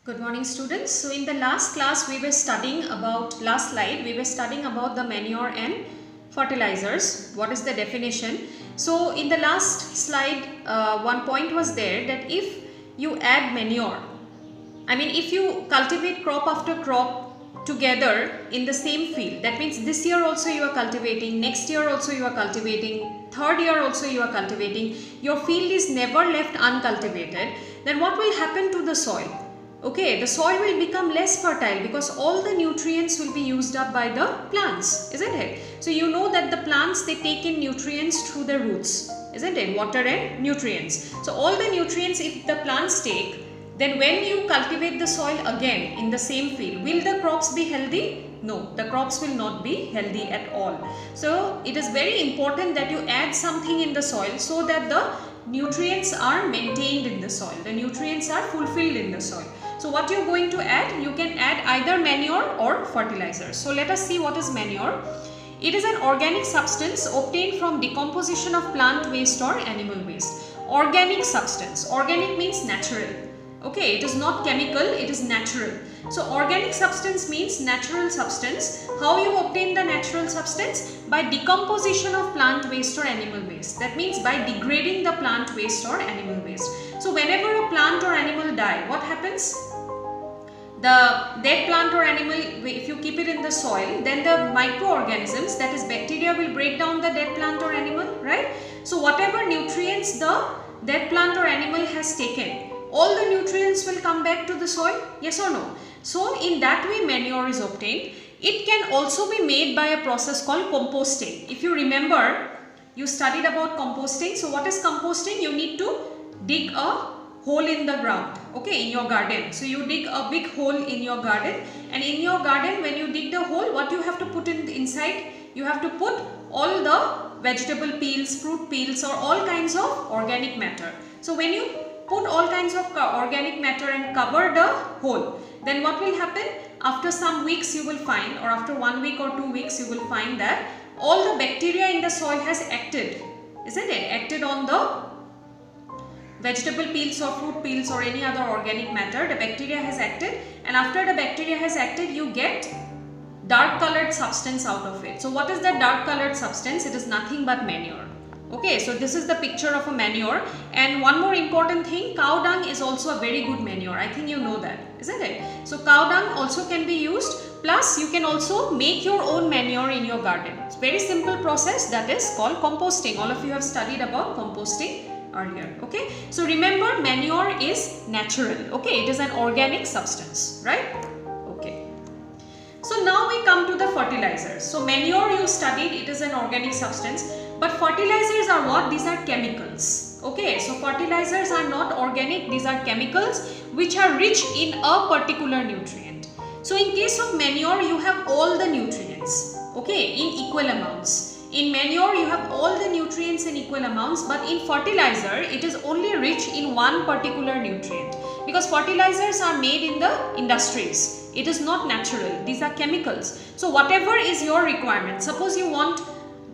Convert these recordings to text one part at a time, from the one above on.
Good morning students. So in the last class we were studying about, last slide we were studying about the manure and fertilizers. What is the definition? So in the last slide one point was there that if you add manure, if you cultivate crop after crop together in the same field, that means this year also you are cultivating, next year also you are cultivating, third year also you are cultivating, your field is never left uncultivated, then what will happen to the soil? Okay, the soil will become less fertile because all the nutrients will be used up by the plants, isn't it? So you know that the plants, they take in nutrients through the roots, isn't it? Water and nutrients. So all the nutrients if the plants take, then when you cultivate the soil again in the same field, will the crops be healthy? No, the crops will not be healthy at all. So it is very important that you add something in the soil so that the nutrients are maintained in the soil. The nutrients are fulfilled in the soil. So what you're going to add, you can add either manure or fertilizer. So let us see what is manure. It is an organic substance obtained from decomposition of plant waste or animal waste. Organic substance. Organic means natural. Okay, it is not chemical, it is natural. So organic substance means natural substance. How you obtain the natural substance? By decomposition of plant waste or animal waste. That means by degrading the plant waste or animal waste. So whenever a plant or animal die, what happens? The dead plant or animal, if you keep it in the soil, then the microorganisms, that is bacteria, will break down the dead plant or animal, right? So whatever nutrients the dead plant or animal has taken, all the nutrients will come back to the soil, yes or no? So in that way manure is obtained. It can also be made by a process called composting. If you remember, you studied about composting. So what is composting? You need to dig a hole in the ground, okay, in your garden. So you dig a big hole in your garden, and in your garden when you dig the hole, what you have to put inside? You have to put all the vegetable peels, fruit peels, or all kinds of organic matter. So when you put all kinds of organic matter and cover the hole, then what will happen? After some weeks you will find, or after 1 week or 2 weeks, you will find that all the bacteria in the soil has acted, isn't it? Acted on the vegetable peels or fruit peels or any other organic matter. The bacteria has acted, and after the bacteria has acted, you get dark colored substance out of it. So what is that dark colored substance? It is nothing but manure. Okay, so this is the picture of a manure. And one more important thing, cow dung is also a very good manure. I think you know that, isn't it? So cow dung also can be used. Plus you can also make your own manure in your garden. It's a very simple process that is called composting. All of you have studied about composting earlier. Okay, so remember, manure is natural. Okay, it is an organic substance, right? Okay. So now we come to the fertilizers. So manure you studied, it is an organic substance. But fertilizers are what? These are chemicals. Okay, so fertilizers are not organic, these are chemicals which are rich in a particular nutrient. So in case of manure, you have all the nutrients, okay, in equal amounts. In manure, you have all the nutrients in equal amounts, but in fertilizer, it is only rich in one particular nutrient. Because fertilizers are made in the industries. It is not natural, these are chemicals. So whatever is your requirement, suppose you want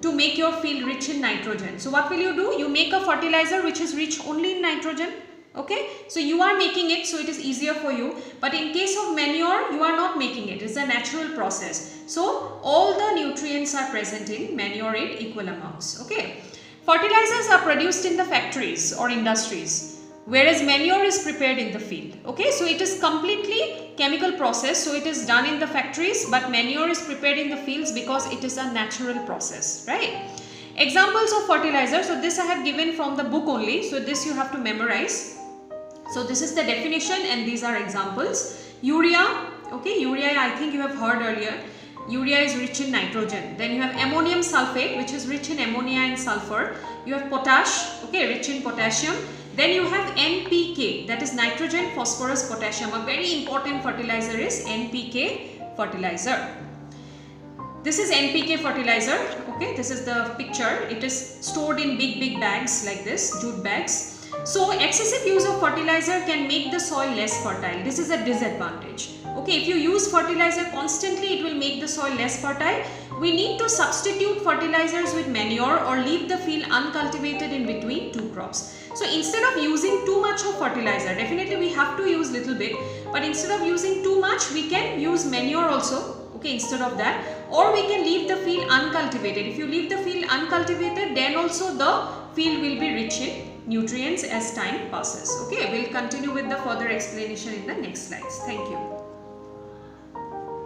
to make your field rich in nitrogen. So what will you do? You make a fertilizer which is rich only in nitrogen. Okay, so you are making it, so it is easier for you. But in case of manure, you are not making it. It's a natural process. So all the nutrients are present in manure in equal amounts. Okay, fertilizers are produced in the factories or industries, whereas manure is prepared in the field. Okay, so it is completely chemical process. So it is done in the factories, but manure is prepared in the fields because it is a natural process, right? Examples of fertilizer. So this I have given from the book only. So this you have to memorize. So this is the definition and these are examples. Urea, okay, urea I think you have heard earlier. Urea is rich in nitrogen. Then you have ammonium sulfate, which is rich in ammonia and sulfur. You have potash, okay, rich in potassium. Then you have NPK, that is nitrogen, phosphorus, potassium. A very important fertilizer is NPK fertilizer. This is NPK fertilizer, okay, this is the picture. It is stored in big bags like this, jute bags. So excessive use of fertilizer can make the soil less fertile. This is a disadvantage. Okay, if you use fertilizer constantly, it will make the soil less fertile. We need to substitute fertilizers with manure or leave the field uncultivated in between two crops. So instead of using too much of fertilizer, definitely we have to use little bit, but instead of using too much, we can use manure also, okay, instead of that, or we can leave the field uncultivated. If you leave the field uncultivated, then also the field will be rich in nutrients as time passes. Okay, we'll continue with the further explanation in the next slides. Thank you.